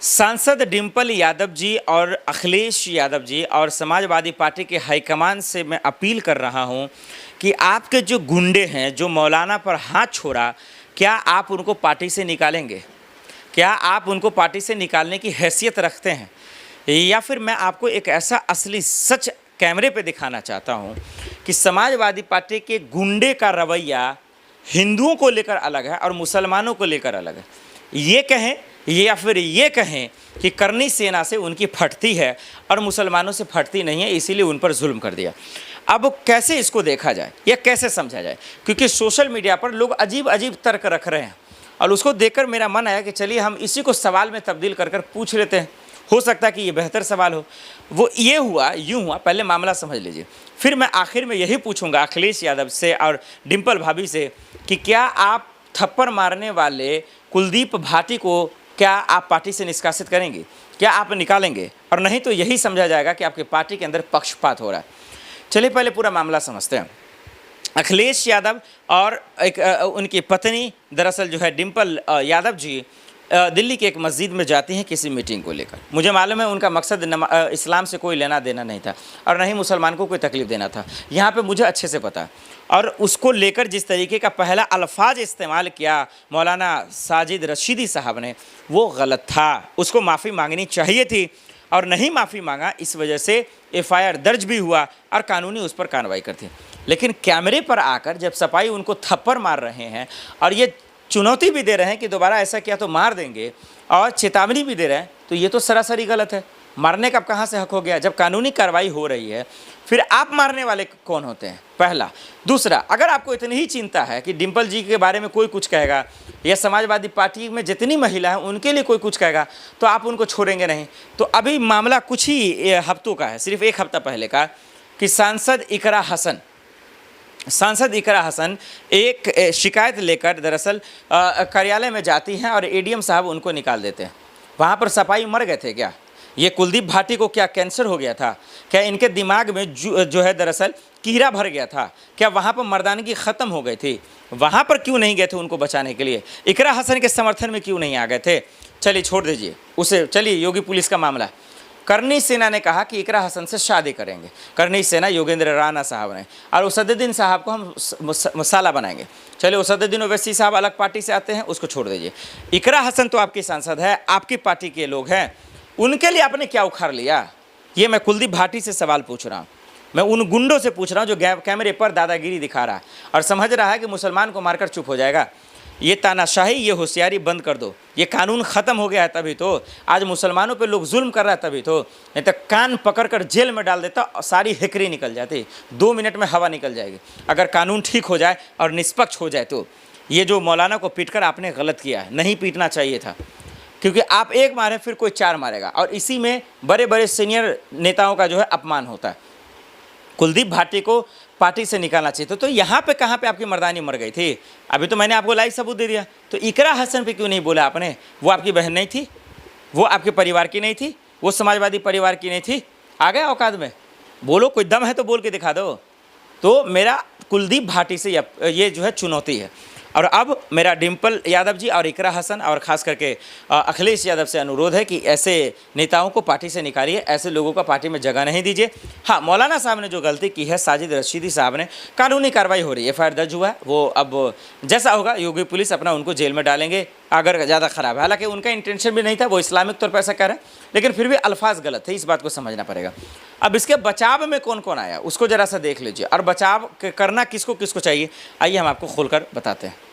सांसद डिंपल यादव जी और अखिलेश यादव जी और समाजवादी पार्टी के हाईकमान से मैं अपील कर रहा हूं कि आपके जो गुंडे हैं, जो मौलाना पर हाथ छोड़ा, क्या आप उनको पार्टी से निकालेंगे? क्या आप उनको पार्टी से निकालने की हैसियत रखते हैं? या फिर मैं आपको एक ऐसा असली सच कैमरे पे दिखाना चाहता हूं कि समाजवादी पार्टी के गुंडे का रवैया हिंदुओं को लेकर अलग है और मुसलमानों को लेकर अलग है। ये कहें या फिर ये कहें कि करनी सेना से उनकी फटती है और मुसलमानों से फटती नहीं है, इसीलिए उन पर जुल्म कर दिया। अब कैसे इसको देखा जाए या कैसे समझा जाए? क्योंकि सोशल मीडिया पर लोग अजीब अजीब तर्क रख रहे हैं और उसको देखकर मेरा मन आया कि चलिए हम इसी को सवाल में तब्दील कर कर पूछ लेते हैं, हो सकता है कि ये बेहतर सवाल हो। वो ये हुआ, यूँ हुआ, पहले मामला समझ लीजिए, फिर मैं आखिर में यही पूछूंगा अखिलेश यादव से और डिंपल भाभी से कि क्या आप थप्पड़ मारने वाले कुलदीप भाटी को क्या आप पार्टी से निष्कासित करेंगे? क्या आप निकालेंगे? और नहीं तो यही समझा जाएगा कि आपकी पार्टी के अंदर पक्षपात हो रहा है। चलिए पहले पूरा मामला समझते हैं। अखिलेश यादव और एक उनकी पत्नी दरअसल जो है डिंपल यादव जी दिल्ली की एक मस्जिद में जाती हैं किसी मीटिंग को लेकर। मुझे मालूम है उनका मकसद इस्लाम से कोई लेना देना नहीं था और न ही मुसलमान को कोई तकलीफ़ देना था, यहाँ पे मुझे अच्छे से पता है। और उसको लेकर जिस तरीके का पहला अल्फाज इस्तेमाल किया मौलाना साजिद रशीदी साहब ने, वो गलत था। उसको माफ़ी मांगनी चाहिए थी और नहीं माफ़ी मांगा, इस वजह से FIR दर्ज भी हुआ और कानूनी उस पर कार्रवाई करती। लेकिन कैमरे पर आकर जब सपाई उनको थप्पड़ मार रहे हैं और ये चुनौती भी दे रहे हैं कि दोबारा ऐसा किया तो मार देंगे और चेतावनी भी दे रहे हैं, तो ये तो सरासरी गलत है। मारने का कहाँ से हक हो गया? जब कानूनी कार्रवाई हो रही है फिर आप मारने वाले कौन होते हैं? पहला। दूसरा, अगर आपको इतनी ही चिंता है कि डिंपल जी के बारे में कोई कुछ कहेगा या समाजवादी पार्टी में जितनी महिला हैं उनके लिए कोई कुछ कहेगा तो आप उनको छोड़ेंगे नहीं। तो अभी मामला कुछ ही हफ्तों का है, सिर्फ एक हफ्ता पहले का, कि सांसद इकरा हसन एक शिकायत लेकर दरअसल कार्यालय में जाती हैं और ADM साहब उनको निकाल देते हैं। वहाँ पर सपाई मर गए थे क्या? ये कुलदीप भाटी को क्या कैंसर हो गया था? क्या इनके दिमाग में जो है दरअसल कीड़ा भर गया था? क्या वहाँ पर मर्दानगी ख़त्म हो गई थी? वहाँ पर क्यों नहीं गए थे उनको बचाने के लिए? इकरा हसन के समर्थन में क्यों नहीं आ गए थे? चलिए छोड़ दीजिए उसे, चलिए योगी पुलिस का मामला। करनी सेना ने कहा कि इकरा हसन से शादी करेंगे, करनी सेना योगेंद्र राणा साहब ने, और उसद्दीन साहब को हम मसाला बनाएंगे। चलिए उसद्दीन ओवैसी साहब अलग पार्टी से आते हैं, उसको छोड़ दीजिए। इकरा हसन तो आपकी सांसद है, आपकी पार्टी के लोग हैं, उनके लिए आपने क्या उखाड़ लिया? ये मैं कुलदीप भाटी से सवाल पूछ रहा हूँ। मैं उन गुंडों से पूछ रहा हूँ जो कैमरे पर दादागिरी दिखा रहा है और समझ रहा है कि मुसलमान को मारकर चुप हो जाएगा। ये तानाशाही, ये होशियारी बंद कर दो। ये कानून ख़त्म हो गया है तभी तो आज मुसलमानों पे लोग जुल्म कर रहा है, तभी तो। नहीं तो कान पकड़कर जेल में डाल देता और सारी हिकरी निकल जाती, 2 मिनट में हवा निकल जाएगी। अगर कानून ठीक हो जाए और निष्पक्ष हो जाए तो। ये जो मौलाना को पीटकर आपने गलत किया है, नहीं पीटना चाहिए था, क्योंकि आप एक मारे फिर कोई 4 मारेगा और इसी में बड़े बड़े सीनियर नेताओं का जो है अपमान होता है। कुलदीप भाटी को पार्टी से निकालना चाहिए था। तो यहाँ पे कहाँ पे आपकी मर्दानी मर गई थी? अभी तो मैंने आपको लाइव सबूत दे दिया। तो इकरा हसन पे क्यों नहीं बोला आपने? वो आपकी बहन नहीं थी? वो आपके परिवार की नहीं थी? वो समाजवादी परिवार की नहीं थी? आ गए औकात में, बोलो, कोई दम है तो बोल के दिखा दो। तो मेरा कुलदीप भाटी से ये जो है चुनौती है। और अब मेरा डिंपल यादव जी और इकरा हसन और ख़ास करके अखिलेश यादव से अनुरोध है कि ऐसे नेताओं को पार्टी से निकालिए, ऐसे लोगों का पार्टी में जगह नहीं दीजिए। हाँ, मौलाना साहब ने जो गलती की है, साजिद रशीदी साहब ने, कानूनी कार्रवाई हो रही है, FIR दर्ज हुआ है। वो अब जैसा होगा योगी पुलिस अपना उनको जेल में डालेंगे अगर ज़्यादा ख़राब है। हालांकि उनका इंटेंशन भी नहीं था, वो इस्लामिक तौर पर ऐसा कह रहे हैं, लेकिन फिर भी अल्फाज गलत थे, इस बात को समझना पड़ेगा। अब इसके बचाव में कौन कौन आया उसको ज़रा सा देख लीजिए, और बचाव करना किसको किसको चाहिए आइए हम आपको खोल कर बताते हैं।